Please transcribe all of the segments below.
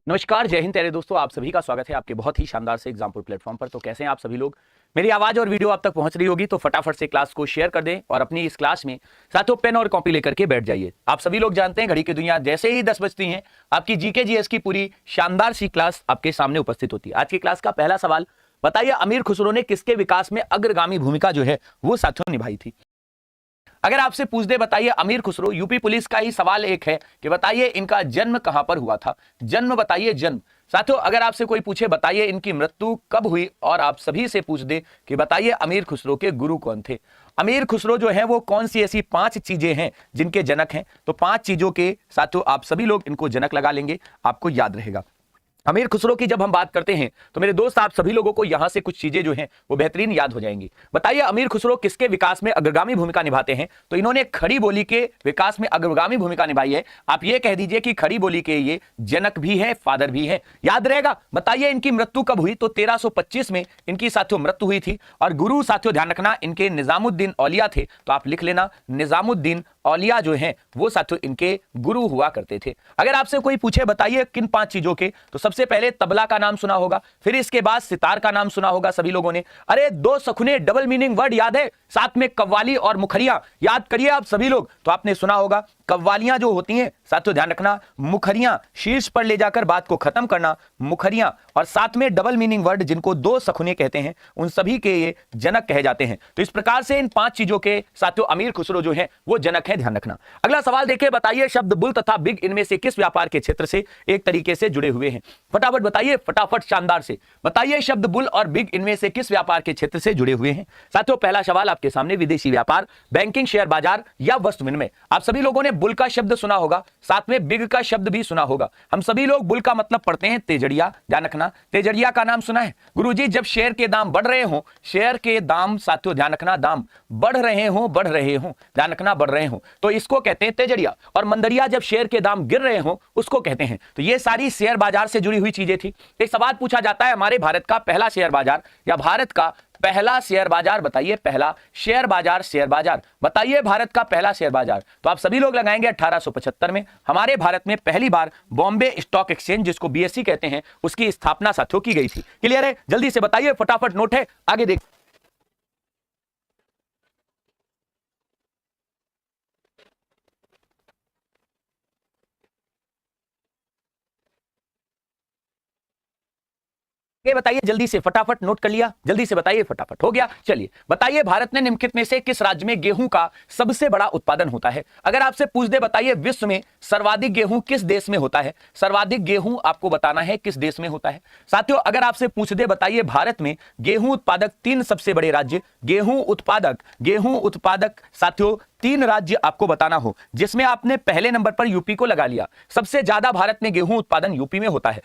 नमस्कार, जय हिंद प्यारे दोस्तों। आप सभी का स्वागत है आपके बहुत ही शानदार से एग्जाम्पल प्लेटफॉर्म पर। तो कैसे हैं आप सभी लोग? मेरी आवाज और वीडियो आप तक पहुंच रही होगी तो फटाफट से क्लास को शेयर कर दें और अपनी इस क्लास में साथों पेन और कॉपी लेकर के बैठ जाइए। आप सभी लोग जानते हैं घड़ी की दुनिया जैसे ही 10 बजती है आपकी जीके जीएस की पूरी शानदार सी क्लास आपके सामने उपस्थित होती है। आज की क्लास का पहला सवाल, बताइए अमीर खुसरो ने किसके विकास में अग्रगामी भूमिका जो है वो साथियों निभाई थी। अगर आपसे पूछ दे बताइए अमीर खुसरो, यूपी पुलिस का ही सवाल एक है कि बताइए इनका जन्म कहां पर हुआ था। जन्म बताइए, जन्म। साथियों अगर आपसे कोई पूछे बताइए इनकी मृत्यु कब हुई और आप सभी से पूछ दे कि बताइए अमीर खुसरो के गुरु कौन थे। अमीर खुसरो जो है वो कौन सी ऐसी 5 चीजें हैं जिनके जनक हैं, तो 5 चीजों के साथियों आप सभी लोग इनको जनक लगा लेंगे, आपको याद रहेगा। अमीर खुसरो की जब हम बात करते हैं तो मेरे दोस्त आप सभी लोगों को यहां से कुछ चीजें जो हैं वो बेहतरीन याद हो जाएंगी। बताइए अमीर खुसरो किसके विकास में अग्रगामी भूमिका निभाते हैं, तो इन्होंने खड़ी बोली के विकास में अग्रगामी भूमिका निभाई है। आप ये कह दीजिए कि खड़ी बोली के ये जनक भी है, फादर भी है, याद रहेगा। बताइए इनकी मृत्यु कब हुई, तो 1325 में इनकी साथियों मृत्यु हुई थी। और गुरु साथियों ध्यान रखना इनके निजामुद्दीन औलिया थे, तो आप लिख लेना निजामुद्दीन औलिया जो हैं वो साथियों इनके गुरु हुआ करते थे। अगर आपसे कोई पूछे बताइए किन 5 चीजों के, तो सबसे पहले तबला का नाम सुना होगा, फिर इसके बाद सितार का नाम सुना होगा सभी लोगों ने। अरे 2 सखुने डबल मीनिंग वर्ड याद है, साथ में कव्वाली और मुखरिया याद करिए आप सभी लोग, तो आपने सुना होगा कव्वालियां जो होती हैं साथियों ध्यान रखना, मुखरियां शीर्ष पर ले जाकर बात को खत्म करना, मुखरियां, और साथ में डबल मीनिंग वर्ड जिनको 2 सखुने कहते हैं उन सभी के ये जनक कहे जाते हैं। तो इस प्रकार से इन 5 चीजों के साथियों अमीर खुसरो जो है वो जनक है, ध्यान रखना। अगला सवाल देखिए, बताइए शब्द बुल तथा बिग इनमें से किस व्यापार के क्षेत्र से एक तरीके से जुड़े हुए हैं। फटाफट बताइए, फटाफट शानदार से बताइए शब्द बुल और बिग इनमें से किस व्यापार के क्षेत्र से जुड़े हुए हैं। साथियों पहला सवाल आपके सामने, विदेशी व्यापार, बैंकिंग, शेयर बाजार या वस्तु विनिमय। आप सभी लोगों ने बुल का शब्द सुना होगा, साथ में बिग का शब्द भी सुना होगा। हम सभी लोग बुल का मतलब पढ़ते हैं तेजड़िया, ध्यान रखना, तेजड़िया का नाम सुना है गुरुजी। जब शेयर के दाम बढ़ रहे हो, शेयर के दाम साथियों ध्यान रखना, दाम बढ़ रहे हो, बढ़ रहे हो, ध्यान रखना, बढ़ रहे हो, तो इसको कहते हैं तेजड़िया। और मंदरिया जब शेयर के दाम गिर रहे हो उसको कहते हैं। तो ये सारी शेयर बाजार से जुड़ी हुई चीजें थी। एक सवाल पूछा जाता है, हमारे भारत का पहला शेयर बाजार या भारत का पहला शेयर बाजार बताइए, पहला शेयर बाजार, शेयर बाजार बताइए भारत का पहला शेयर बाजार। तो आप सभी लोग लगाएंगे 1875 में हमारे भारत में पहली बार बॉम्बे स्टॉक एक्सचेंज जिसको बीएसई कहते हैं उसकी स्थापना साथियों की गई थी। क्लियर है? जल्दी से बताइए, फटाफट नोट है, आगे देख। ये बताइए जल्दी से, फटाफट नोट कर लिया, जल्दी से बताइए, फटाफट हो गया। चलिए बताइए भारत ने निम्नलिखित में से किस राज्य में गेहूं का सबसे बड़ा उत्पादन होता है। अगर आपसे पूछ दे बताइए विश्व में सर्वाधिक गेहूं किस देश में होता है, सर्वाधिक गेहूं आपको बताना है किस देश में होता है। साथियों अगर आपसे पूछ दे बताइए भारत में गेहूं उत्पादक 3 सबसे बड़े राज्य, गेहूं उत्पादक साथियों 3 राज्य आपको बताना हो, जिसमें आपने पहले नंबर पर यूपी को लगा लिया। सबसे ज्यादा भारत में गेहूं उत्पादन यूपी में होता है।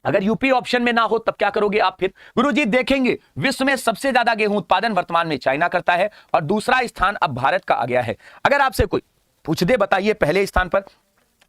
अगर यूपी ऑप्शन में ना हो तब क्या करोगे आप? फिर गुरुजी देखेंगे विश्व में सबसे ज्यादा गेहूं उत्पादन वर्तमान में चाइना करता है और दूसरा स्थान अब भारत का आ गया है। अगर आपसे कोई पूछ दे बताइए पहले स्थान पर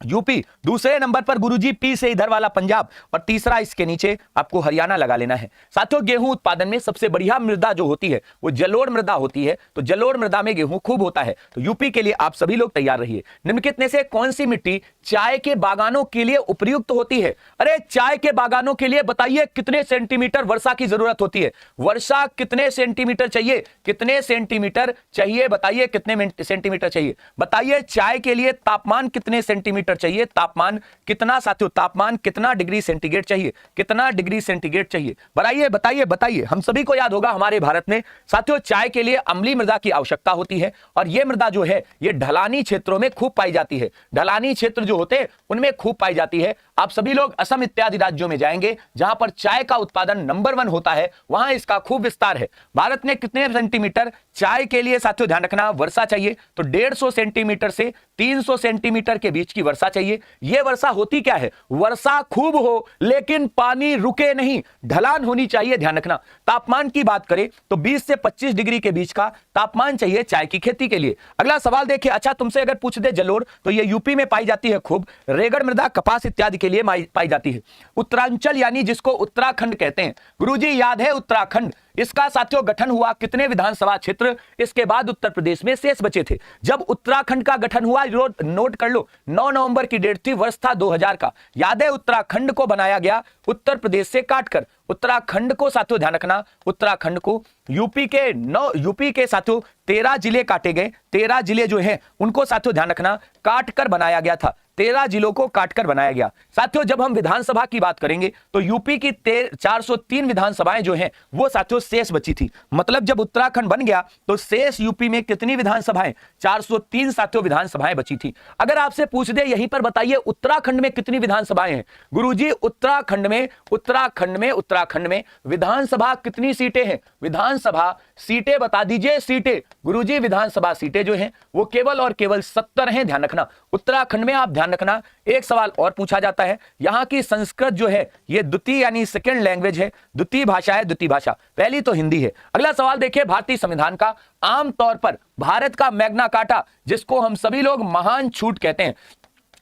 यूपी, दूसरे नंबर पर गुरुजी पी से इधर वाला पंजाब, और तीसरा इसके नीचे आपको हरियाणा लगा लेना है। साथियों गेहूं उत्पादन में सबसे बढ़िया मृदा जो होती है वो जलोढ़ मृदा होती है, तो जलोढ़ मृदा में गेहूं खूब होता है। तो यूपी के लिए आप सभी लोग तैयार रहिए। निम्नलिखित में से कौन सी मिट्टी चाय के बागानों के लिए उपयुक्त होती है? अरे चाय के बागानों के लिए बताइए कितने सेंटीमीटर वर्षा की जरूरत होती है? वर्षा कितने सेंटीमीटर चाहिए, कितने सेंटीमीटर चाहिए बताइए, कितने सेंटीमीटर चाहिए बताइए। चाय के लिए तापमान कितने सेंटीमीटर चाहिए, तापमान कितना साथियों, तापमान कितना डिग्री सेंटीग्रेड चाहिए, कितना डिग्री सेंटीग्रेड चाहिए बताइए, बताइए, बताइए। हम सभी को याद होगा हमारे भारत में साथियों चाय के लिए अम्लीय मृदा की आवश्यकता होती है और यह मृदा जो है ये ढलानी क्षेत्रों में खूब पाई जाती है, ढलानी क्षेत्र जो होते हैं उनमें खूब पाई जाती है। आप सभी लोग असम इत्यादि राज्यों में जाएंगे जहां पर चाय का उत्पादन नंबर 1 होता है, वहां इसका खूब विस्तार है। भारत में कितने सेंटीमीटर चाय के लिए साथियों ध्यान रखना वर्षा चाहिए, तो 150 सेंटीमीटर से 300 सेंटीमीटर के बीच की वर्षा चाहिए। यह वर्षा होती क्या है? वर्षा खूब हो लेकिन पानी रुके नहीं, ढलान होनी चाहिए, ध्यान रखना। तापमान की बात करें तो 20 से 25 डिग्री के बीच का तापमान चाहिए चाय की खेती के लिए। अगला सवाल देखिए, अच्छा तुमसे अगर पूछ दे जलोढ़, तो यह यूपी में पाई जाती है खूब, रेगड़ मृदा कपास इत्यादि के लिए पाई जाती है। उत्तरांचल यानी जिसको उत्तराखंड कहते हैं, गुरुजी याद है उत्तराखंड, इसका साथियों गठन हुआ कितने विधानसभा क्षेत्र इसके बाद उत्तर प्रदेश में शेष बचे थे। जब उत्तराखंड का गठन हुआ, नोट कर लो, 9 नवंबर की डेट थी, वर्ष था 2000 का। याद है उत्तराखंड को बनाया गया उत्तर प्रदेश से काटकर। उत्तराखंड को साथियों ध्यान रखना, उत्तराखंड को यूपी के साथियों 13 जिले काटे गए, 13 जिले जो हैं उनको साथियों ध्यान रखना काटकर बनाया गया था, 13 जिलों को काटकर बनाया गया। साथियों जब हम विधानसभा की बात करेंगे तो यूपी की 403 विधानसभाएं जो हैं वो साथियों शेष बची थी। मतलब जब उत्तराखंड बन गया तो शेष यूपी में कितनी विधानसभाएं, 403 साथियों विधानसभाएं बची थी। अगर आपसे पूछ दे यहीं पर बताइए उत्तराखंड में कितनी विधानसभाएं हैं, गुरुजी उत्तराखंड में विधानसभा कितनी सीटें हैं, विधानसभा सीटें बता दीजिए, सीटें गुरुजी विधानसभा सीटें जो हैं वो केवल और केवल 70 हैं। ध्यान रखना उत्तराखंड में, आप ध्यान रखना एक सवाल और पूछा जाता है, यहां की संस्कृत जो है ये द्वितीय यानी सेकंड लैंग्वेज है, द्वितीय भाषा है, द्वितीय भाषा, पहली तो हिंदी है। अगला सवाल देखिए, भारतीय संविधान का आमतौर पर भारत का मैग्ना कार्टा जिसको हम सभी लोग महान छूट कहते हैं,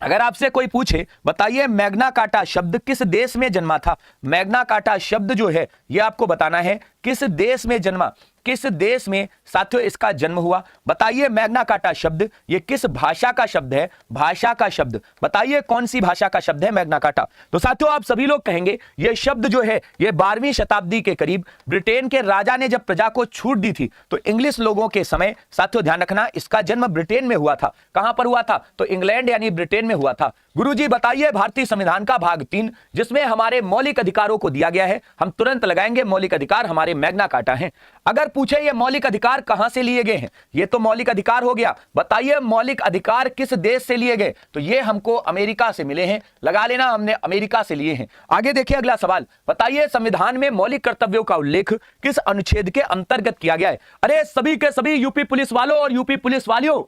अगर आपसे कोई पूछे बताइए मैग्ना कार्टा शब्द किस देश में जन्मा था, मैग्ना कार्टा शब्द जो है ये आपको बताना है किस देश में जन्मा, किस देश में साथियों इसका जन्म हुआ। बताइए मैग्ना कार्टा शब्द ये किस भाषा का शब्द है, भाषा का शब्द, बताइए कौन सी भाषा का शब्द है मैग्ना कार्टा। तो साथियों आप सभी लोग कहेंगे ये शब्द जो है ये 12वीं शताब्दी के करीब ब्रिटेन के राजा ने जब प्रजा को छूट दी थी तो इंग्लिश लोगों के समय, साथियों ध्यान रखना इसका जन्म ब्रिटेन में हुआ था। कहां पर हुआ था, तो इंग्लैंड यानी ब्रिटेन में हुआ था। गुरुजी बताइए भारतीय संविधान का भाग 3 जिसमें हमारे मौलिक अधिकारों को दिया गया है, हम तुरंत लगाएंगे मौलिक अधिकार हमारे मैग्ना कार्टा हैं। अगर पूछे ये मौलिक अधिकार कहां से लिए गए हैं, ये तो मौलिक अधिकार हो गया, बताइए मौलिक अधिकार किस देश से लिए गए, तो ये हमको अमेरिका से मिले हैं, लगा लेना हमने अमेरिका से लिए हैं। आगे देखिए अगला सवाल, बताइए संविधान में मौलिक कर्तव्यों का उल्लेख किस अनुच्छेद के अंतर्गत किया गया है। अरे सभी के सभी यूपी पुलिस वालों और यूपी पुलिस वालियों,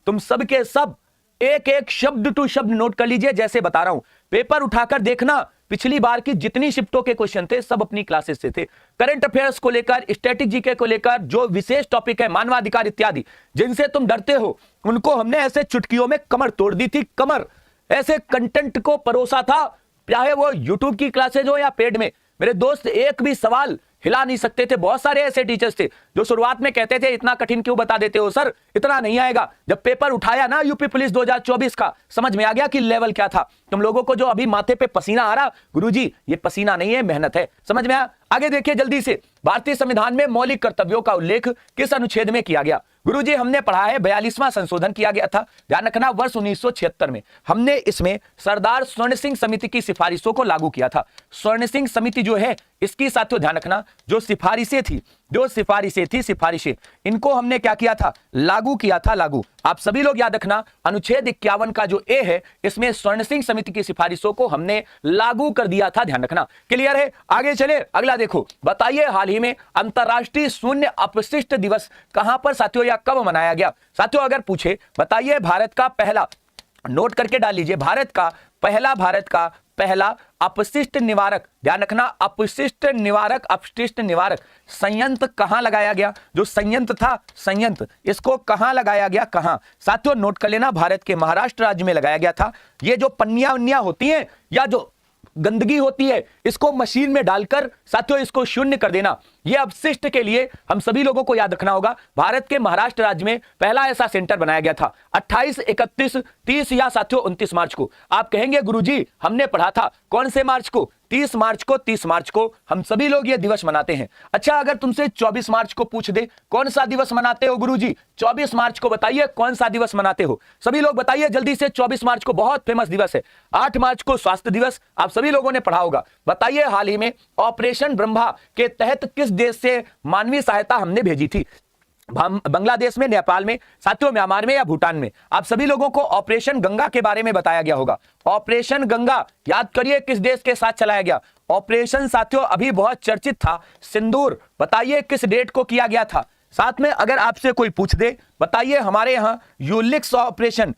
तुम सब के सब एक एक शब्द टू शब्द नोट कर लीजिए, जैसे बता रहा हूं पेपर उठाकर देखना, पिछली बार की जितनी शिफ्टों के क्वेश्चन थे सब अपनी क्लासेस से थे। करंट अफेयर्स को लेकर, स्टैटिक जीके को लेकर, जो विशेष टॉपिक है मानवाधिकार इत्यादि जिनसे तुम डरते हो उनको हमने ऐसे चुटकियों में कमर तोड़ दी थी, कमर, ऐसे कंटेंट को परोसा था, चाहे वो यूट्यूब की क्लासेज हो या पेड में। मेरे दोस्त एक भी सवाल हिला नहीं सकते थे। बहुत सारे ऐसे टीचर्स थे जो शुरुआत में कहते थे इतना कठिन क्यों बता देते हो सर, इतना नहीं आएगा। जब पेपर उठाया ना यूपी पुलिस 2024 का, समझ में आ गया कि लेवल क्या था। तुम लोगों को जो अभी माथे पे पसीना आ रहा, गुरुजी ये पसीना नहीं है, मेहनत है, समझ में आया। आगे देखिए जल्दी से, भारतीय संविधान में मौलिक कर्तव्यों का उल्लेख किस अनुच्छेद में किया गया। गुरुजी हमने पढ़ा है 42वां संशोधन किया गया था, ध्यान रखना वर्ष 1976 में। हमने इसमें सरदार स्वर्ण सिंह समिति की सिफारिशों को लागू किया था। स्वर्ण सिंह समिति जो है इसकी साथियों ध्यान रखना जो सिफारिशें थी, सिफारिशें इनको हमने क्या किया था, लागू किया था, लागू। आप सभी लोग याद रखना अनुच्छेद 51 का जो ए है इसमें स्वर्ण सिंह समिति की सिफारिशों को हमने लागू कर दिया था, ध्यान रखना। क्लियर है, आगे चले अगला देखो, बताइए हाल ही में अंतरराष्ट्रीय शून्य अपशिष्ट दिवस कहां पर साथियों या कब मनाया गया। साथियों अगर पूछे बताइए भारत का पहला, नोट करके डाल लीजिए, भारत का पहला अपशिष्ट निवारक, ध्यान रखना अपशिष्ट निवारक संयंत्र कहां लगाया गया। जो संयंत्र था, संयंत्र इसको कहां लगाया गया, कहां, साथियों नोट कर लेना भारत के महाराष्ट्र राज्य में लगाया गया था। ये जो पन्नियां होती हैं या जो गंदगी होती है इसको मशीन में डालकर साथियों इसको शून्य कर देना, यह अपशिष्ट के लिए हम सभी लोगों को याद रखना होगा। भारत के महाराष्ट्र राज्य में पहला ऐसा सेंटर बनाया गया था 28, 31, 30 या साथियों 29 मार्च को। आप कहेंगे गुरुजी हमने पढ़ा था, कौन से मार्च को, 30 मार्च को हम सभी लोग ये दिवस मनाते हैं। अच्छा अगर तुमसे 24 मार्च को पूछ दे कौन सा दिवस मनाते हो गुरुजी, 24 मार्च को बताइए कौन सा दिवस मनाते हो, सभी लोग बताइए जल्दी से। 24 मार्च को बहुत फेमस दिवस है। 8 मार्च को स्वास्थ्य दिवस, आप सभी लोगों ने पढ़ा होगा। बताइए हाल ही में ऑपरेशन ब्रह्मा के तहत किस देश से मानवीय सहायता हमने भेजी थी। बांग्लादेश में, नेपाल में, साथियों म्यांमार में या भूटान में। आप सभी लोगों को ऑपरेशन गंगा के बारे में बताया गया होगा। ऑपरेशन गंगा याद करिए किस देश के साथ चलाया गया। ऑपरेशन साथियों अभी बहुत चर्चित था सिंदूर, बताइए किस डेट को किया गया था। साथ में अगर आपसे कोई पूछ दे बताइए हमारे यहाँ यूलिक्स ऑपरेशन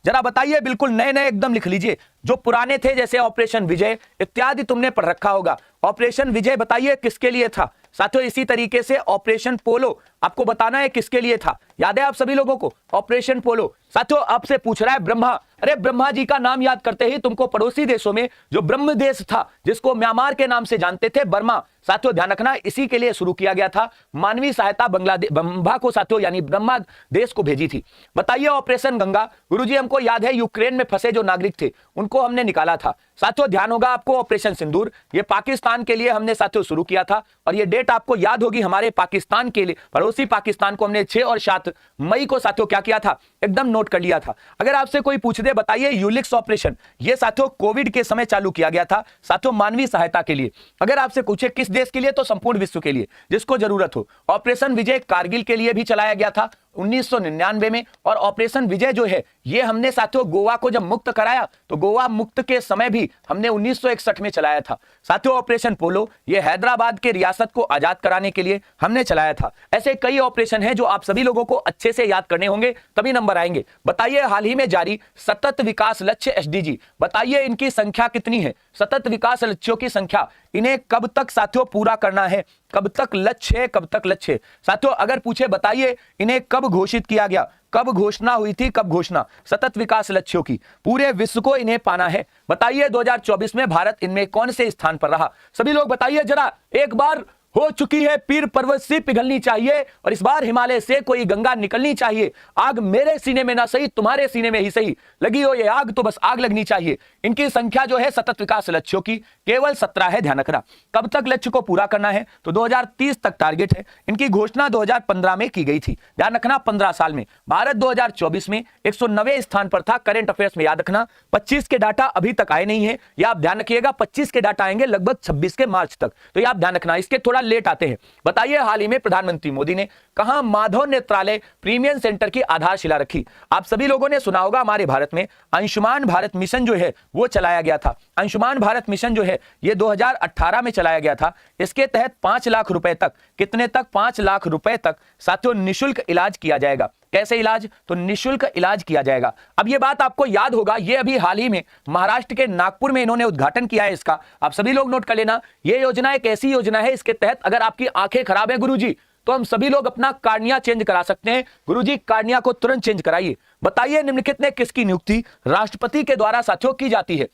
जरा बताइए, बिल्कुल नए नए एकदम लिख लीजिए, जो पुराने थे जैसे ऑपरेशन विजय इत्यादि तुमने पढ़ रखा होगा। ऑपरेशन विजय बताइए किसके लिए था साथियों। इसी तरीके से ऑपरेशन पोलो आपको बताना है किसके लिए था, याद है आप सभी लोगों को ऑपरेशन पोलो। साथियों आपसे पूछ रहा है ब्रह्मा, अरे ब्रह्मा जी का नाम याद करते ही तुमको पड़ोसी देशों में जो ब्रह्म देश था, जिसको म्यांमार के नाम से जानते थे, बर्मा, साथियों ध्यान रखना, इसी के लिए शुरू किया गया था। मानवीय सहायता बांग्लादेश ब्रह्मा को साथियों यानी ब्रह्मा देश को भेजी थी। बताइए ऑपरेशन गंगा, गुरुजी हमको याद है यूक्रेन में फंसे जो नागरिक थे उनको हमने निकाला था। साथियों ध्यान होगा आपको ऑपरेशन सिंदूर, ये पाकिस्तान के लिए हमने साथियों शुरू किया था और ये डेट आपको याद होगी, हमारे पाकिस्तान के लिए, पड़ोसी पाकिस्तान को हमने 6 और 7 मई को साथियों क्या किया था, एकदम नोट कर लिया था। अगर आपसे कोई पूछ दे बताइए यूलिक्स ऑपरेशन, ये साथियों कोविड के समय चालू किया गया था साथियों मानवीय सहायता के लिए। अगर आपसे पूछे किस देश के लिए, तो संपूर्ण विश्व के लिए जिसको जरूरत हो। ऑपरेशन विजय कारगिल के लिए भी चलाया गया था 1999 में, और ऑपरेशन विजय जो है ये हमने साथियों गोवा को जब मुक्त कराया तो गोवा मुक्त के समय भी हमने 1961 में चलाया था। साथियों ऑपरेशन पोलो, ये हैदराबाद के रियासत को आजाद कराने के लिए हमने चलाया था। ऐसे कई ऑपरेशन हैं जो आप सभी लोगों को अच्छे से याद करने होंगे, तभी नंबर आएंगे। बताइए हाल ही में जारी सतत विकास लक्ष्य एसडीजी, बताइए इनकी संख्या कितनी है? सतत विकास लक्ष्यों की संख्या, इन्हें कब तक साथियों पूरा करना है, कब तक लक्ष्य है, कब तक लक्ष्य है? साथियों अगर पूछे बताइए इन्हें कब घोषित किया गया, कब घोषणा हुई थी, कब घोषणा सतत विकास लक्ष्यों की? पूरे विश्व को इन्हें पाना है। बताइए 2024 में भारत इनमें कौन से स्थान पर रहा? सभी लोग बताइए जरा, एक बार हो चुकी है पीर पर्वत से पिघलनी चाहिए और इस बार हिमालय से कोई गंगा निकलनी चाहिए। आग मेरे सीने में ना सही, तुम्हारे सीने में ही सही, लगी हो ये आग तो बस आग लगनी चाहिए। इनकी संख्या जो है सतत विकास लक्ष्यों की केवल 17 है, ध्यान रखना। कब तक लक्ष्य को पूरा करना है? तो 2030 तक टारगेट है। इनकी घोषणा 2015 में की गई थी, ध्यान रखना 15 साल में। भारत 2024 में 190वें स्थान पर था। करेंट अफेयर्स में याद रखना 25 के डाटा अभी तक आए नहीं है, ये आप ध्यान रखिएगा। 25 के डाटा आएंगे लगभग 26 के मार्च तक, तो ये आप ध्यान रखना, इसके थोड़ा लेट आते हैं। बताइए हाल ही में प्रधानमंत्री मोदी ने कहां माधव नेत्रालय प्रीमियम सेंटर की आधारशिला रखी? आप सभी लोगों ने सुना होगा हमारे भारत में आयुष्मान भारत मिशन जो है वो चलाया गया था। आयुष्मान भारत मिशन जो है ये 2018 में चलाया गया था। इसके तहत 5 लाख रुपए तक, कितने तक? 5 लाख रुपए तक साथियों निशुल्क इलाज किया जाएगा। कैसे इलाज? तो निशुल्क इलाज किया जाएगा। अब ये बात आपको याद होगा, ये अभी हाल ही में महाराष्ट्र के नागपुर में इन्होंने उद्घाटन किया है इसका, आप सभी लोग नोट कर लेना। ये योजना एक ऐसी योजना है, इसके तहत अगर आपकी आंखें खराब है गुरुजी, तो हम सभी लोग अपना कार्निया चेंज करा सकते हैं। गुरुजी कार्निया को तुरंत चेंज कराइए। बताइए निम्नलिखित में किसकी नियुक्ति राष्ट्रपति के द्वारा साथियों की जाती है?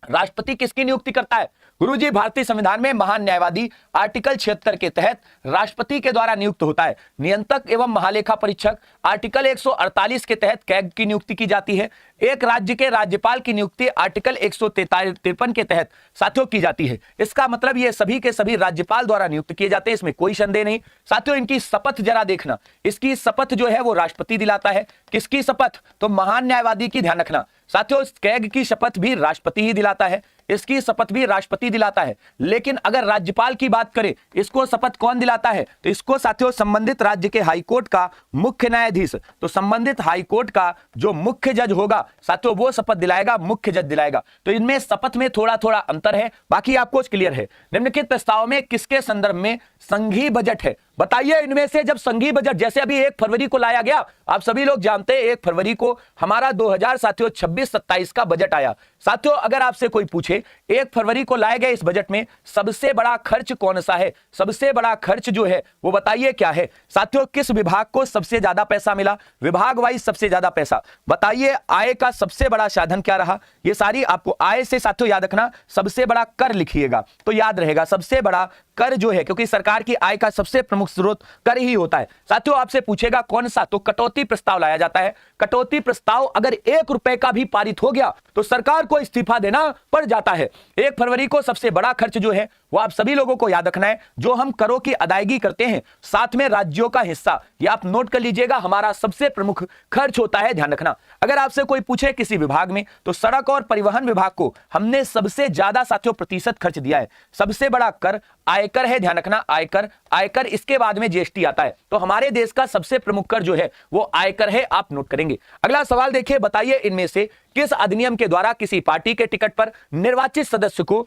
राष्ट्रपति किसकी नियुक्ति करता है? गुरुजी भारतीय संविधान में महान न्यायवादी आर्टिकल 76 के तहत राष्ट्रपति के द्वारा नियुक्त होता है। नियंत्रक एवं महालेखा परीक्षक आर्टिकल 148 के तहत कैग की नियुक्ति की जाती है। एक राज्य के राज्यपाल की नियुक्ति आर्टिकल 153 के तहत साथियों की जाती है। इसका मतलब ये सभी के सभी राज्यपाल द्वारा नियुक्त किए जाते हैं, इसमें कोई संदेह नहीं। साथियों इनकी शपथ जरा देखना, इसकी शपथ जो है वो राष्ट्रपति दिलाता है। किसकी शपथ? तो महान न्यायवादी की, ध्यान रखना। साथियों कैग की शपथ भी राष्ट्रपति ही दिलाता है, इसकी शपथ भी राष्ट्रपति दिलाता है। लेकिन अगर राज्यपाल की बात करें, इसको शपथ कौन दिलाता है? तो इसको साथियों संबंधित राज्य के हाईकोर्ट का मुख्य न्यायाधीश, तो संबंधित हाईकोर्ट का जो मुख्य जज होगा साथियों वो शपथ दिलाएगा, मुख्य जज दिलाएगा। तो इनमें शपथ में थोड़ा थोड़ा अंतर है, बाकी आपको क्लियर है। निम्नलिखित प्रस्ताव में किसके संदर्भ में संघीय बजट है? बताइए इनमें से जब संघीय बजट जैसे अभी 1 फरवरी को लाया गया, आप सभी लोग जानते हैं 1 फरवरी को हमारा 2026-27 का बजट आया। साथियों अगर आपसे कोई पूछे 1 फरवरी को लाए गए इस बजट में सबसे बड़ा खर्च कौन सा है, सबसे बड़ा खर्च जो है वो बताइए क्या है? साथियों किस विभाग को सबसे ज्यादा पैसा मिला? विभाग वाइज सबसे ज्यादा पैसा। बताइए आय का सबसे बड़ा साधन क्या रहा? ये सारी आपको आय से साथियों याद रखना, सबसे बड़ा कर लिखिएगा तो याद रहेगा। सबसे बड़ा कर जो है, क्योंकि सरकार की आय का सबसे प्रमुख स्रोत कर ही होता है। साथियों आपसे पूछेगा कौन सा, तो कटौती प्रस्ताव लाया जाता है। कटौती प्रस्ताव अगर 1 रुपए का भी पारित हो गया तो सरकार को इस्तीफा देना पड़ जाता है। 1 फरवरी को सबसे बड़ा खर्च जो है वो आप सभी लोगों को याद रखना है, जो हम करों की अदायगी करते हैं, साथ में राज्यों का हिस्सा, ये आप नोट कर लीजिएगा, हमारा सबसे प्रमुख खर्च होता है, ध्यान रखना। अगर आपसे कोई पूछे किसी विभाग में, तो सड़क और परिवहन विभाग को हमने सबसे ज्यादा साथियों प्रतिशत खर्च दिया है। सबसे बड़ा कर आयकर है, ध्यान रखना, आयकर। आयकर इसके बाद में जीएसटी आता है, तो हमारे देश का सबसे प्रमुख कर जो है वो आयकर है, आप नोट करेंगे। अगला सवाल देखिए, बताइए इनमें से किस अधिनियम के द्वारा किसी पार्टी के टिकट पर निर्वाचित सदस्य को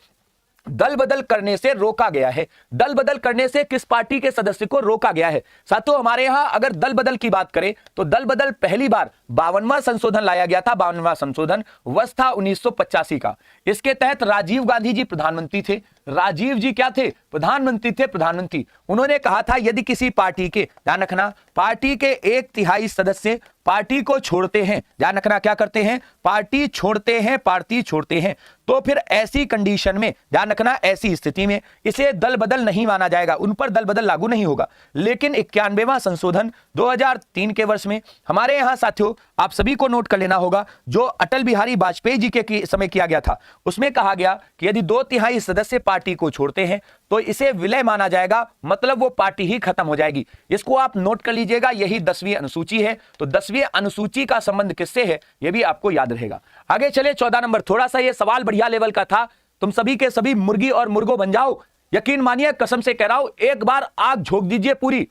दल बदल करने से रोका गया है? दल बदल करने से किस पार्टी के सदस्य को रोका गया है? साथियों हमारे यहां अगर दल बदल की बात करें तो दल बदल पहली बार 52वां संशोधन लाया गया था। 52वां संशोधन वर्ष था 1985 का। इसके तहत राजीव गांधी जी प्रधानमंत्री थे। राजीव जी क्या थे? प्रधानमंत्री थे, प्रधानमंत्री। उन्होंने कहा था यदि किसी पार्टी के, ध्यान रखना, पार्टी के 1/3 सदस्य पार्टी को छोड़ते हैं, ध्यान रखना, क्या करते हैं, पार्टी छोड़ते हैं, पार्टी छोड़ते हैं, तो फिर ऐसी कंडीशन में, ध्यान रखना, ऐसी स्थिति में इसे दल बदल नहीं माना जाएगा, उन पर दल बदल लागू नहीं होगा। लेकिन 91वां संशोधन 2003 के वर्ष में हमारे यहां साथियों, आप सभी को नोट कर लेना होगा, जो अटल बिहारी वाजपेयी जी के समय किया गया था, उसमें कहा गया कि यदि 2/3 सदस्य पार्टी को छोड़ते हैं तो इसे विलय माना जाएगा, मतलब वो पार्टी ही खत्म हो जाएगी। इसको आप नोट कर लीजिएगा, यही 10वीं अनुसूची है। तो 10वीं अनुसूची का संबंध किससे है, यह भी आपको याद रहेगा। आगे चले 14 नंबर, थोड़ा सा ये सवाल बढ़िया लेवल का था, तुम सभी के सभी मुर्गी और मुर्गो बन जाओ। यकीन मानिए, कसम से कह रहा हूं, एक बार आग झोंक दीजिए पूरी।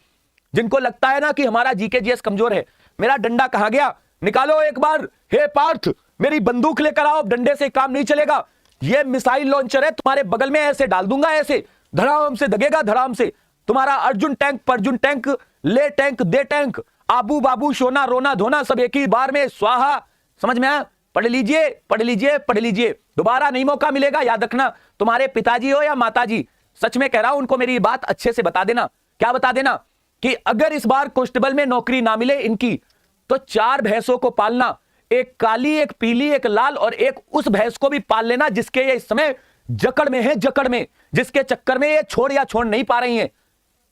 जिनको लगता है ना कि हमारा जीके जीएस कमजोर है, मेरा डंडा कहां गया, निकालो एक बार। हे पार्थ, मेरी बंदूक लेकर आओ, डंडे से काम नहीं चलेगा। ये मिसाइल लॉन्चर है, तुम्हारे बगल में ऐसे डाल दूंगा, ऐसे धड़ाम से दगेगा, धड़ाम से। तुम्हारा अर्जुन टैंक, परजुन टैंक, ले टैंक, दे टैंक, आबू बाबू, सोना रोना धोना, सब एक ही बार में स्वाहा। समझ में आया? पढ़ लीजिए, पढ़ लीजिए, पढ़ लीजिए, दोबारा नहीं मौका मिलेगा। याद रखना, तुम्हारे पिताजी हो या माताजी, सच में कह रहा हूं, उनको मेरी बात अच्छे से बता देना। क्या बता देना? कि अगर इस बार कांस्टेबल में नौकरी ना मिले इनकी, तो 4 भैंसों को पालना, एक काली, एक पीली, एक लाल, और एक उस भैंस को भी पाल लेना जिसके ये इस समय जकड़ में है, जकड़ में, जिसके चक्कर में ये छोड़ या छोड़ नहीं पा रही हैं।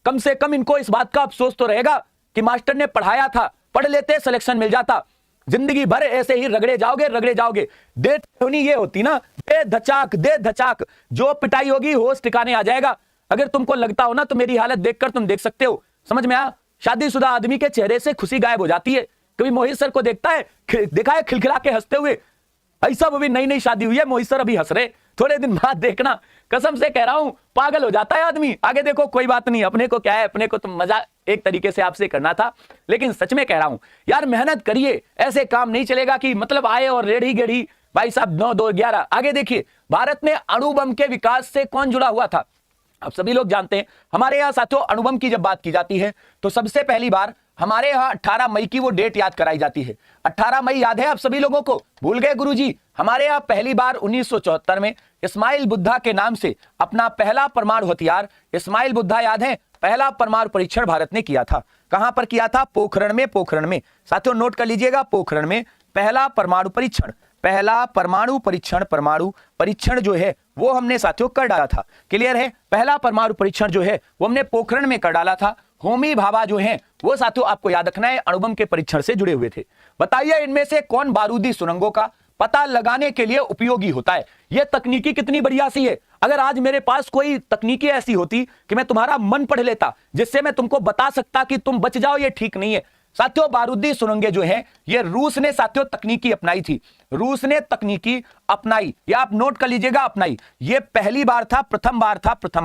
कम से कम इनको इस बात का अफसोस तो रहेगा कि मास्टर ने पढ़ाया था, पढ़ लेते, सिलेक्शन मिल जाता। जिंदगी भर ऐसे ही रगड़े जाओगे, रगड़े जाओगे। दे ठेवनी ये होती ना, दे धचाक, दे धचाक, जो पिटाई होगी होश ठिकाने आ जाएगा। अगर तुमको लगता हो ना, तो मेरी हालत देखकर तुम देख सकते हो। समझ में आया? शादीशुदा आदमी के चेहरे से खुशी गायब हो जाती है। कभी मोहित सर को देखता है, देखा है खिलखिला के हंसते हुए? ऐसा अभी नई नई शादी हुई है, मोहित सर अभी हंस रहे, थोड़े दिन बाद देखना, कसम से कह रहा हूं, पागल हो जाता है आदमी। आगे देखो, कोई बात नहीं, अपने को क्या है, अपने को तो मजा एक तरीके से आपसे करना था। लेकिन सच में कह रहा हूं यार, मेहनत करिए, ऐसे काम नहीं चलेगा कि मतलब आए और रेढ़ी गेढ़ी। भाई साहब 9 2 11। आगे देखिए, भारत में अणु बम के विकास से कौन जुड़ा हुआ था? अब सभी लोग जानते हैं। हमारे यहाँ साथियों, अणु बम की जब बात की जाती है तो सबसे पहली बार हमारे यहाँ 18 मई की वो डेट याद कराई जाती है। 18 मई याद है आप सभी लोगों को? भूल गए गुरुजी? हमारे यहाँ पहली बार 1974 में इस्माइल बुद्धा के नाम से अपना पहला परमाणु हथियार, इस्माइल बुद्धा याद है, पहला परमाणु परीक्षण भारत ने किया था। कहां पर किया था? पोखरण में। पोखरण में साथियों नोट कर लीजिएगा, पोखरण में पहला परमाणु परीक्षण, पहला परमाणु परीक्षण, परमाणु परीक्षण जो है वो हमने साथियों कर डाला था। क्लियर है? पहला परमाणु परीक्षण जो है वो हमने पोखरण में कर डाला था। होमी भाभा जो हैं वो साथियों आपको याद रखना है, अणु बम के परीक्षण से जुड़े हुए थे। बताइए इनमें से कौन बारूदी सुरंगों का पता लगाने के लिए उपयोगी होता है? यह तकनीकी कितनी बढ़िया सी है। अगर आज मेरे पास कोई तकनीकी ऐसी होती कि मैं तुम्हारा मन पढ़ लेता, जिससे मैं तुमको बता सकता कि तुम बच जाओ, ये ठीक नहीं है। साथियों बारूदी सुरंगें जो हैं ये रूस ने साथियों तकनीकी अपनाई थी। रूस ने तकनीकी अपनाई, ये आप नोट कर लीजिएगा, अपनाई। ये पहली बार था, प्रथम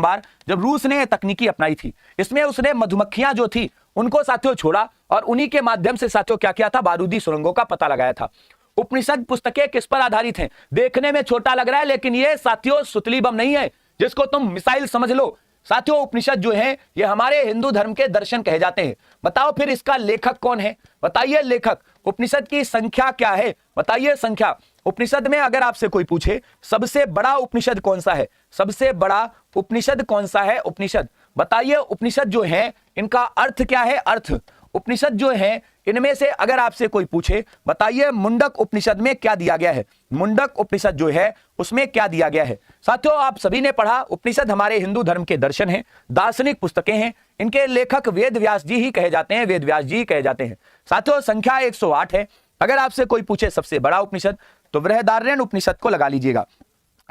बार जब रूस ने तकनीकी अपनाई थी। इसमें उसने मधुमक्खियां जो थी उनको साथियों छोड़ा और उन्हीं के माध्यम से साथियों क्या किया था? बारूदी सुरंगों का पता लगाया था। उपनिषद पुस्तकें किस पर आधारित हैं? देखने में छोटा लग रहा है, लेकिन ये साथियों सुतली बम नहीं है जिसको तुम मिसाइल समझ लो। साथियों उपनिषद जो है ये हमारे हिंदू धर्म के दर्शन कहे जाते हैं। बताओ फिर इसका लेखक कौन है? बताइए लेखक। उपनिषद की संख्या क्या है? बताइए संख्या। उपनिषद में अगर आपसे कोई पूछे सबसे बड़ा उपनिषद कौन सा है, सबसे बड़ा उपनिषद कौन सा है? उपनिषद बताइए। उपनिषद जो है इनका अर्थ क्या है? अर्थ। उपनिषद जो है इनमें से अगर आपसे कोई पूछे बताइए मुंडक उपनिषद में क्या दिया गया है? मुंडक उपनिषद जो है उसमें क्या दिया गया है? साथियों आप सभी ने पढ़ा, उपनिषद हमारे हिंदू धर्म के दर्शन हैं, दार्शनिक पुस्तकें हैं। इनके लेखक वेद व्यास जी ही कहे जाते हैं, वेद व्यास जी कहे जाते हैं। साथियों संख्या 108 है। अगर आपसे कोई पूछे सबसे बड़ा उपनिषद तो बृहदारण्यक उपनिषद को लगा लीजिएगा।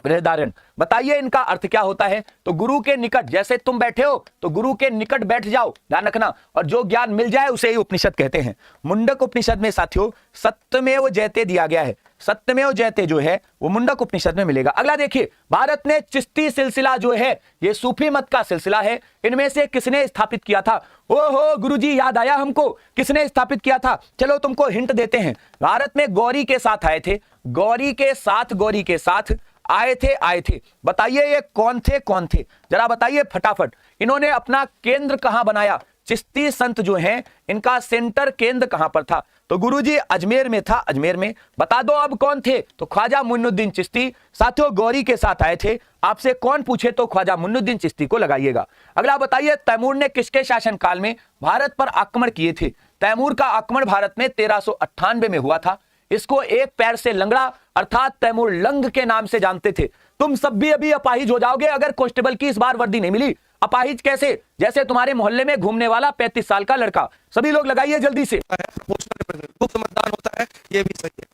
बृहदारण्यक। बताइए इनका अर्थ क्या होता है? तो गुरु के निकट, जैसे तुम बैठे हो तो गुरु के निकट बैठ जाओ, ध्यान रखना, और जो ज्ञान मिल जाए उसे ही उपनिषद कहते हैं। मुंडक उपनिषद में साथियों सत्यमेव जयते दिया गया है। सत्यमेव जयते जो है वो मुंडक उपनिषद में मिलेगा। अगला देखिए, भारत ने चिश्ती सिलसिला जो है ये सूफी मत का सिलसिला है। इनमें से किसने स्थापित किया था? ओहो गुरुजी याद आया हमको, किसने स्थापित किया था? चलो तुमको हिंट देते हैं। भारत में गौरी के साथ आए थे, गौरी के साथ आए थे। बताइए ये कौन थे? जरा बताइए फटाफट। इन्होंने अपना केंद्र कहां बनाया? चिश्ती संत जो हैं इनका सेंटर केंद्र कहां पर था? तो गुरुजी अजमेर में था, अजमेर में। बता दो अब कौन थे? तो ख्वाजा मुइनुद्दीन चिश्ती। साथियों गौरी के साथ आए थे। आपसे कौन पूछे तो ख्वाजा मुइनुद्दीन चिश्ती को लगाइएगा। अगला बताइए, तैमूर ने किसके शासनकाल में भारत पर आक्रमण किए थे? तैमूर का आक्रमण भारत में 1398 में हुआ था। इसको एक पैर से लंगड़ा अर्थात तैमूर लंग के नाम से जानते थे। तुम सब भी अभी अपाहिज हो जाओगे अगर कांस्टेबल की इस बार वर्दी नहीं मिली। अपाहिज कैसे? जैसे तुम्हारे मोहल्ले में घूमने वाला 35 साल का लड़का। सभी लोग लगाइए जल्दी से। गुप्त मतदान होता है, ये भी सही है,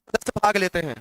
सदस्य भाग लेते हैं।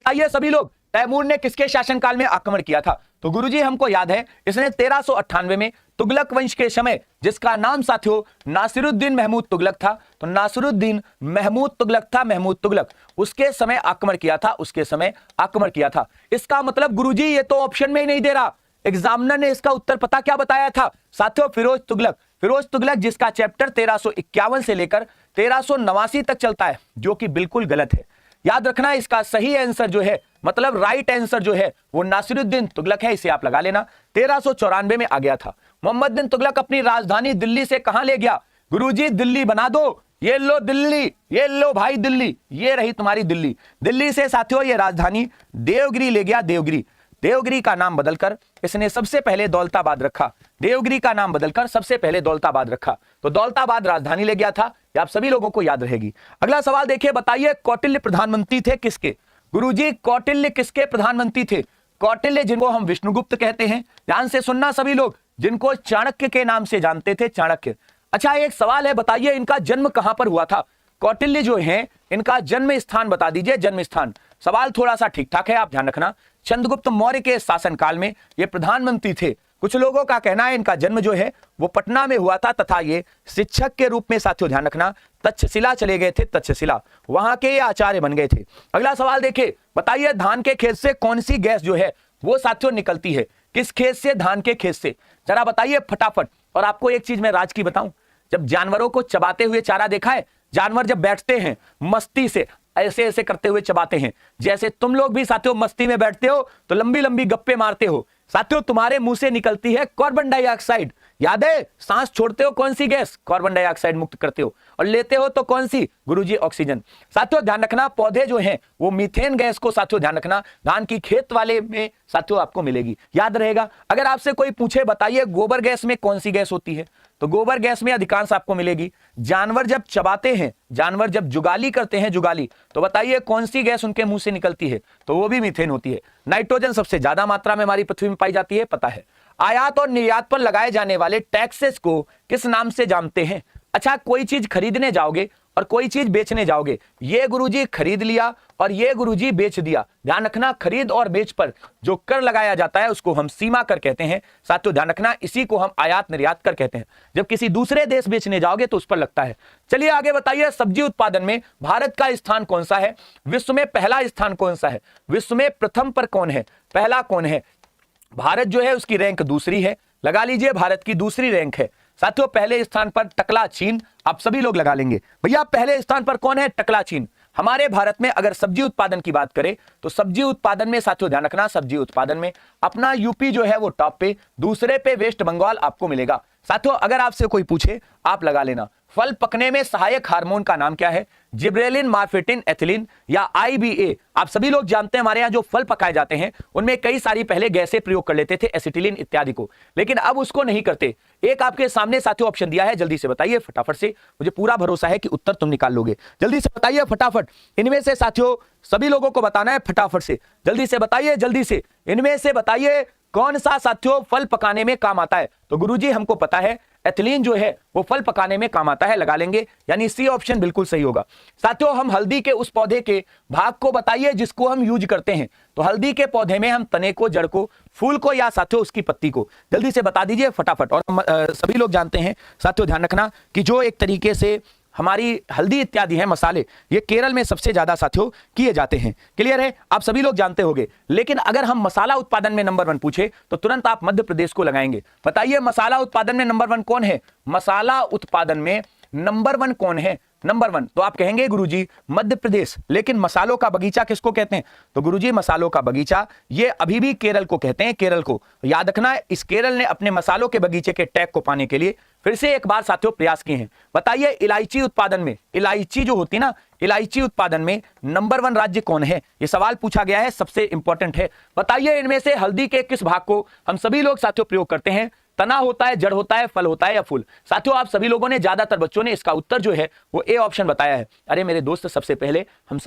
आइए सभी लोग, तैमूर ने किसके शासनकाल में आक्रमण किया था? तो गुरुजी हमको याद है, इसने 1398 में तुगलक वंश के समय, जिसका नाम साथियों नासिरुद्दीन महमूद तुगलक था, तो नासिरुद्दीन महमूद तुगलक था, महमूद तुगलक, उसके समय आक्रमण किया था, उसके समय आक्रमण किया था। इसका मतलब गुरुजी ये तो ऑप्शन में ही नहीं दे रहा, एग्जामिनर ने इसका उत्तर पता क्या बताया था साथियों? फिरोज तुगलक। फिरोज तुगलक जिसका चैप्टर 1351 से लेकर 1389 तक चलता है, जो कि बिल्कुल गलत है। याद रखना इसका सही आंसर जो है, मतलब राइट आंसर जो है, वो नासिरुद्दीन तुगलक है, इसे आप लगा लेना। 1394 में आ गया था। मोहम्मद बिन तुगलक अपनी राजधानी दिल्ली से कहां ले गया? गुरुजी दिल्ली बना दो, ये लो दिल्ली, ये लो भाई दिल्ली, ये रही तुम्हारी दिल्ली। दिल्ली से साथियों ये राजधानी देवगिरी ले गया, देवगिरी। देवगिरी का नाम बदलकर इसने सबसे पहले दौलताबाद रखा। देवगिरी का नाम बदलकर सबसे पहले दौलताबाद रखा, तो दौलताबाद राजधानी ले गया था। ये आप सभी लोगों को याद रहेगी। अगला सवाल देखिए, बताइए कौटिल्य प्रधानमंत्री थे किसके? गुरुजी कौटिल्य किसके प्रधानमंत्री थे? कौटिल्य जिनको हम विष्णुगुप्त कहते हैं, ध्यान से सुनना सभी लोग, जिनको चाणक्य के नाम से जानते थे, चाणक्य। अच्छा एक सवाल है, बताइए इनका जन्म कहां पर हुआ था? कौटिल्य जो है इनका जन्म स्थान बता दीजिए, जन्म स्थान। सवाल थोड़ा सा ठीक ठाक है, आप ध्यान रखना। चंद्रगुप्त मौर्य के शासनकाल में ये प्रधानमंत्री थे। कुछ लोगों का कहना है इनका जन्म जो है वो पटना में हुआ था, तथा ये शिक्षक के रूप में साथियों ध्यान रखना तक्षशिला चले गए थे, तक्षशिला, वहां के ये आचार्य बन गए थे। अगला सवाल देखिए, बताइए धान के खेत से कौन सी गैस जो है वो साथियों निकलती है? किस खेत से? धान के खेत से। जरा बताइए फटाफट। और आपको एक चीज मैं राज की बताऊं, जब जानवरों को चबाते हुए चारा देखा है, जानवर जब बैठते हैं मस्ती से ऐसे ऐसे करते हुए चबाते हैं, जैसे तुम लोग भी साथियों मस्ती में बैठते हो तो लंबी लंबी गप्पे मारते हो। साथियों तुम्हारे मुंह से निकलती है कार्बन डाइऑक्साइड, याद है? सांस छोड़ते हो कौन सी गैस? कार्बन डाइऑक्साइड मुक्त करते हो, और लेते हो तो कौन सी? गुरुजी ऑक्सीजन। साथियों ध्यान रखना, पौधे जो हैं वो मीथेन गैस को साथियों ध्यान रखना धान की खेत वाले में साथियों आपको मिलेगी, याद रहेगा। अगर आपसे कोई पूछे बताइए गोबर गैस में कौन सी गैस होती है, तो गोबर गैस में अधिकांश आपको मिलेगी। जानवर जब चबाते हैं, जानवर जब जुगाली करते हैं, जुगाली, तो बताइए कौन सी गैस उनके मुंह से निकलती है? तो वो भी मीथेन होती है। नाइट्रोजन सबसे ज्यादा मात्रा में हमारी पृथ्वी में पाई जाती है, पता है। आयात और निर्यात पर लगाए जाने वाले टैक्सेस को किस नाम से जानते हैं? अच्छा कोई चीज खरीदने जाओगे और कोई चीज बेचने जाओगे, ये गुरुजी खरीद लिया और ये गुरुजी बेच दिया। ध्यान रखना खरीद और बेच पर जो कर लगाया जाता है उसको हम सीमा कर कहते हैं। साथियों ध्यान रखना इसी को हम आयात निर्यात कर कहते हैं। जब किसी दूसरे देश बेचने जाओगे तो उस पर लगता है। चलिए आगे बताइए, सब्जी उत्पादन में भारत का स्थान कौन सा है? विश्व में पहला स्थान कौन सा है? विश्व में प्रथम पर कौन है? पहला कौन है? भारत जो है उसकी रैंक दूसरी है, लगा लीजिए भारत की दूसरी रैंक है। साथियों पहले स्थान पर टकला चीन, आप सभी लोग लगा लेंगे। भैया पहले स्थान पर कौन है? टकला चीन। हमारे भारत में अगर सब्जी उत्पादन की बात करें तो सब्जी उत्पादन में साथियों ध्यान रखना, सब्जी उत्पादन में अपना यूपी जो है वो टॉप पे, दूसरे पे वेस्ट बंगाल आपको मिलेगा। साथियों अगर आपसे कोई पूछे आप लगा लेना, फल पकने में सहायक हार्मोन का नाम क्या है? जिब्रेलिन, मार्फेटिन, एथिलीन या IBA। आप सभी लोग जानते हैं हमारे यहाँ जो फल पकाए जाते हैं उनमें कई सारी पहले गैसें प्रयोग कर लेते थे, एसिटिलीन इत्यादि को, लेकिन अब उसको नहीं करते। एक आपके सामने साथियों ऑप्शन दिया है, जल्दी से बताइए फटाफट से, मुझे पूरा भरोसा है कि उत्तर तुम निकाल लोगे। जल्दी से बताइए फटाफट, इनमें से साथियों सभी लोगों को बताना है फटाफट से, जल्दी से बताइए, जल्दी से इनमें से बताइए कौन सा साथियों फल पकाने में काम आता है? तो गुरुजी हमको पता है एथिलीन जो है वो फल पकाने में काम आता है, लगा लेंगे, यानी सी ऑप्शन बिल्कुल सही होगा। साथियों हम हल्दी के उस पौधे के भाग को बताइए जिसको हम यूज करते हैं, तो हल्दी के पौधे में हम तने को, जड़ को, फूल को या साथियों उसकी पत्ती को, जल्दी से बता दीजिए फटाफट। और सभी लोग जानते हैं साथियों ध्यान रखना कि जो एक तरीके से हमारी हल्दी इत्यादि है मसाले, ये केरल में सबसे ज्यादा साथियों किए जाते हैं। क्लियर है? आप सभी लोग जानते होंगे। लेकिन अगर हम मसाला उत्पादन में नंबर 1 पूछे तो तुरंत आप मध्य प्रदेश को लगाएंगे। बताइए मसाला उत्पादन में नंबर 1 कौन है? मसाला उत्पादन में नंबर 1 कौन है? नंबर 1 तो आप कहेंगे गुरुजी मध्य प्रदेश। लेकिन मसालों का बगीचा किसको कहते हैं? तो गुरुजी मसालों का बगीचा ये अभी भी केरल को कहते हैं, केरल को। याद रखना इस केरल ने अपने मसालों के बगीचे के टैग को पाने के लिए फिर से एक बार साथियों प्रयास किए हैं। बताइए इलायची उत्पादन में, इलायची जो होती ना, इलायची उत्पादन में नंबर 1 राज्य कौन है? ये सवाल पूछा गया है, सबसे इंपॉर्टेंट है। बताइए इनमें से हल्दी के किस भाग को हम सभी लोग साथियों प्रयोग करते हैं? तना होता है, जड़ होता है, फल होता है या फूल? साथियों आप सभी लोगों ने, ज्यादातर बच्चों ने इसका उत्तर जो है वो ए ऑप्शन बताया है। अरे मेरे दोस्त, सबसे पहले हम सब